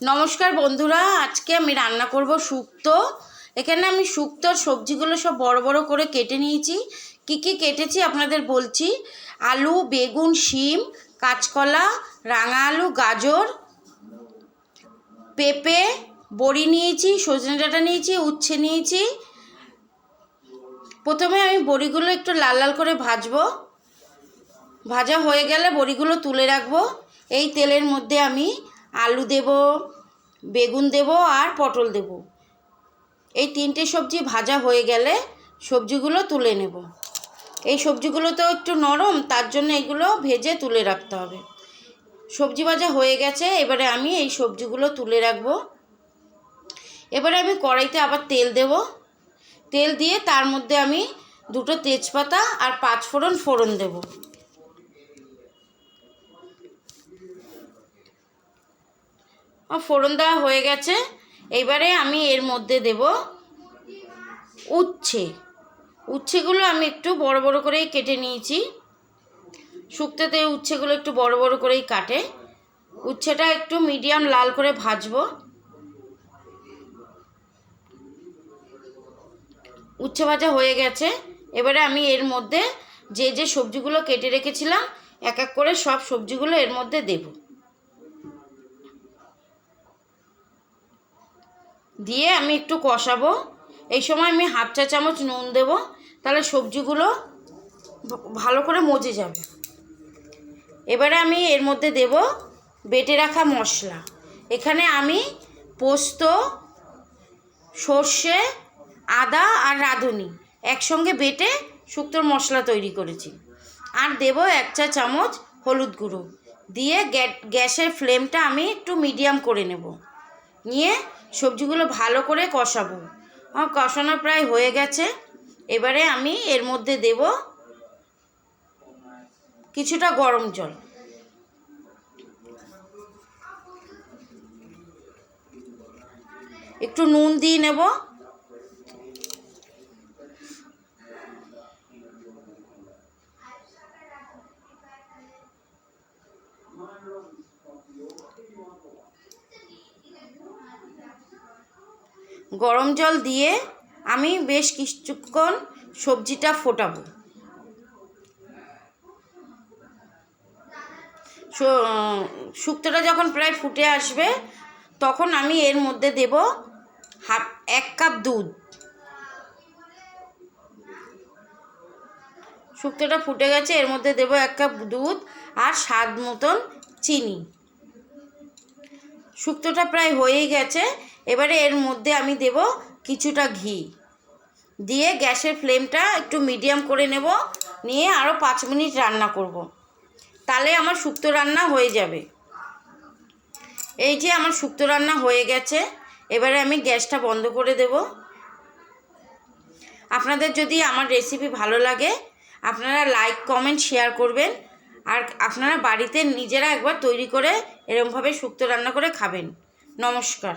নমস্কার বন্ধুরা, আজকে আমি রান্না করব শুক্তো। এখানে আমি শুক্তোর সবজিগুলো সব বড় বড় করে কেটে নিয়েছি। কি কি কেটেছি আপনাদের বলছি। আলু, বেগুন, শিম, কাঁচকলা, রাঙা আলু, গাজর, পেঁপে, বড়ি নিয়েছি, সজনে ডাঁটা নিয়েছি, উচ্ছে নিয়েছি। প্রথমে আমি বড়িগুলো একটু লাল লাল করে ভাজবো। ভাজা হয়ে গেলে বড়িগুলো তুলে রাখবো। এই তেলের মধ্যে আমি আলু দেব, বেগুন দেব আর পটল দেব। এই তিনটে সবজি ভাজা হয়ে গেলে সবজিগুলো তুলে নেব। এই সবজিগুলো তো একটু নরম, তার জন্য এগুলো ভেজে তুলে রাখতে হবে। সবজি ভাজা হয়ে গেছে, এবারে আমি এই সবজিগুলো তুলে রাখবো। এবারে আমি কড়াইতে আবার তেল দেব। তেল দিয়ে তার মধ্যে আমি 2টো তেজপাতা আর 5 ফোড়ন দেব। ফোড়ন দেওয়া হয়ে গেছে। এবারে আমি এর মধ্যে দেব উচ্ছেগুলো আমি একটু বড় বড় করেই কেটে নিয়েছি। শুক্তোতে উচ্ছেগুলো একটু বড় বড় করেই কাটে। উচ্ছেটা একটু মিডিয়াম লাল করে ভাজবো। উচ্ছে ভাজা হয়ে গেছে। এবারে আমি এর মধ্যে যে যে সবজিগুলো কেটে রেখেছিলাম এক এক করে সব সবজিগুলো এর মধ্যে দেব। দিয়ে আমি একটু কষাবো। এই সময় আমি 1/2 চা চামচ নুন দেব, তাহলে সবজিগুলো ভালো করে মজে যাবে। এবারে আমি এর মধ্যে দেব বেটে রাখা মশলা। এখানে আমি পোস্ত, সর্ষে, আদা আর রাঁধুনি একসঙ্গে বেটে শুক্তোর মশলা তৈরি করেছি। আর দেব 1 চা চামচ হলুদ গুঁড়ো। দিয়ে গ্যাসের ফ্লেমটা আমি একটু মিডিয়াম করে নেব। নিয়ে সবজিগুলো ভালো করে কষাবো। কষানো প্রায় হয়ে গেছে। এবারে আমি এর মধ্যে দেব কিছুটা গরম জল। একটু নুন দিয়ে নেব। গরম জল দিয়ে আমি বেশ কিছুক্ষণ সবজিটা ফোটাবো। শুক্তোটা যখন প্রায় ফুটে আসবে তখন আমি এর মধ্যে দেব 1 কাপ দুধ। শুক্তোটা ফুটে গেছে, এর মধ্যে দেব 1 কাপ দুধ আর স্বাদ মতন চিনি। শুক্তোটা প্রায় হয়েই গেছে। এবারে এর মধ্যে আমি দেব কিছুটা ঘি। দিয়ে গ্যাসের ফ্লেমটা একটু মিডিয়াম করে নেব। নিয়ে আরও 5 মিনিট রান্না করব। তাহলে আমার শুক্তো রান্না হয়ে যাবে। এই যে আমার শুক্তো রান্না হয়ে গেছে। এবারে আমি গ্যাসটা বন্ধ করে দেব। আপনাদের যদি আমার রেসিপি ভালো লাগে আপনারা লাইক, কমেন্ট, শেয়ার করবেন। আর আপনারা বাড়িতে নিজেরা একবার তৈরি করে এরকমভাবে শুক্তো রান্না করে খাবেন। নমস্কার।